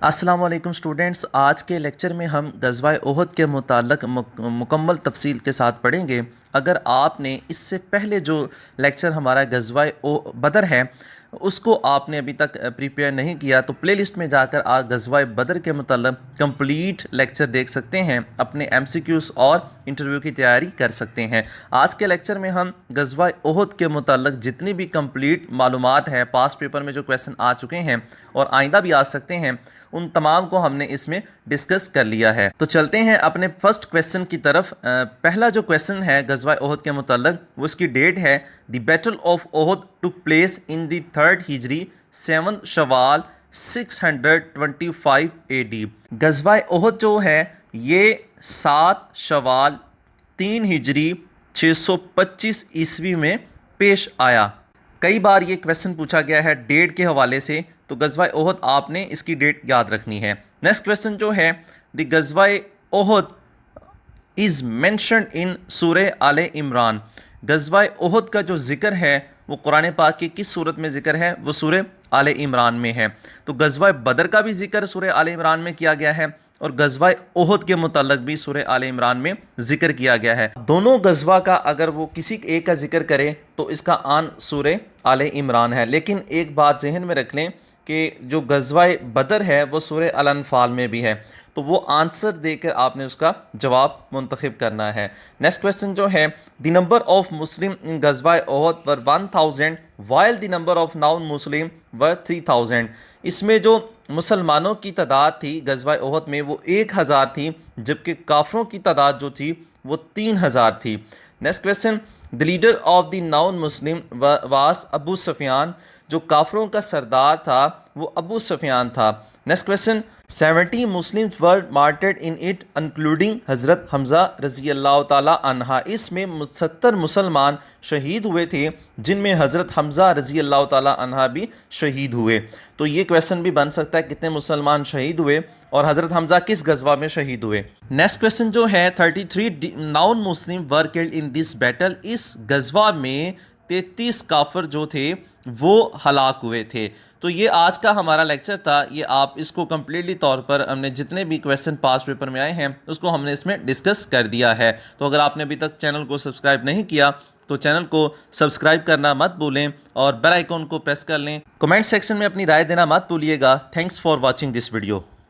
السلام علیکم اسٹوڈنٹس، آج کے لیکچر میں ہم غزوہ احد کے متعلق مکمل تفصیل کے ساتھ پڑھیں گے۔ اگر آپ نے اس سے پہلے جو لیکچر ہمارا غزوہ بدر ہے اس کو آپ نے ابھی تک پریپیئر نہیں کیا تو پلے لسٹ میں جا کر آپ غزوہ بدر کے متعلق کمپلیٹ لیکچر دیکھ سکتے ہیں، اپنے ایم سی کیوز اور انٹرویو کی تیاری کر سکتے ہیں۔ آج کے لیکچر میں ہم غزوہ احد کے متعلق جتنی بھی کمپلیٹ معلومات ہے، پاسٹ پیپر میں جو کویسچن آ چکے ہیں اور آئندہ بھی آ سکتے ہیں، ان تمام کو ہم نے اس میں ڈسکس کر لیا ہے۔ تو چلتے ہیں اپنے فرسٹ کویسچن کی طرف۔ پہلا جو کویسچن ہے غزوہ احد کے متعلق وہ اس کی ڈیٹ ہے، the battle of Uhud took place in the 3rd ہجری 7 شوال 625 AD۔ غزوہ احد جو ہے یہ 7 شوال 3 ہجری 625 عیسوی میں پیش آیا۔ کئی بار یہ کویسچن پوچھا گیا ہے ڈیٹ کے حوالے سے، تو غزوہ احد آپ نے اس کی ڈیٹ یاد رکھنی ہے۔ نیکسٹ کویسچن جو ہے، دی غزوہ احد از مینشنڈ ان سورہ آل عمران۔ غزوہ احد کا جو ذکر ہے وہ قرآن پاک کی کس صورت میں ذکر ہے؟ وہ سورہ آل عمران میں ہے۔ تو غزوہ بدر کا بھی ذکر سورہ آل عمران میں کیا گیا ہے اور غزوہ احد کے متعلق بھی سورہ آل عمران میں ذکر کیا گیا ہے۔ دونوں غزوہ کا اگر وہ کسی ایک کا ذکر کرے تو اس کا آن سورہ آل عمران ہے، لیکن ایک بات ذہن میں رکھ لیں کہ جو غزوہ بدر ہے وہ سورہ الانفال میں بھی ہے، تو وہ آنسر دے کر آپ نے اس کا جواب منتخب کرنا ہے۔ نیکسٹ کویسچن جو ہے، دی نمبر آف مسلم ان غزوہ Uhud were 1000 while the number of non Muslim were 3000۔ اس میں جو مسلمانوں کی تعداد تھی غزوہ احد میں وہ 1000 تھی، جبکہ کافروں کی تعداد جو تھی وہ 3000 تھی۔ Next question, the leader of the non Muslim was Abu Sufyan. جو کافروں کا سردار تھا وہ ابو سفیان تھا۔ Next question, 70 Muslims were martyred in it including حضرت حمزہ رضی اللہ تعالی عنہ۔ اس میں 70 مسلمان شہید ہوئے تھے جن میں حضرت حمزہ رضی اللہ تعالی عنہ بھی شہید ہوئے۔ تو یہ کویسچن بھی بن سکتا ہے کتنے مسلمان شہید ہوئے اور حضرت حمزہ کس غزوہ میں شہید ہوئے۔ نیکسٹ کویسچن جو ہے، 33 non Muslim were killed in this battle. اس غزوہ میں 33 کافر جو تھے وہ ہلاک ہوئے تھے۔ تو یہ آج کا ہمارا لیکچر تھا، یہ آپ اس کو کمپلیٹلی طور پر ہم نے جتنے بھی کویسچن پاس پیپر میں آئے ہیں اس کو ہم نے اس میں ڈسکس کر دیا ہے۔ تو اگر آپ نے ابھی تک چینل کو سبسکرائب نہیں کیا تو چینل کو سبسکرائب کرنا مت بھولیں اور بیل آئیکن کو پریس کر لیں۔ کمنٹ سیکشن میں اپنی رائے دینا مت بھولیے گا۔ Thanks for watching this video.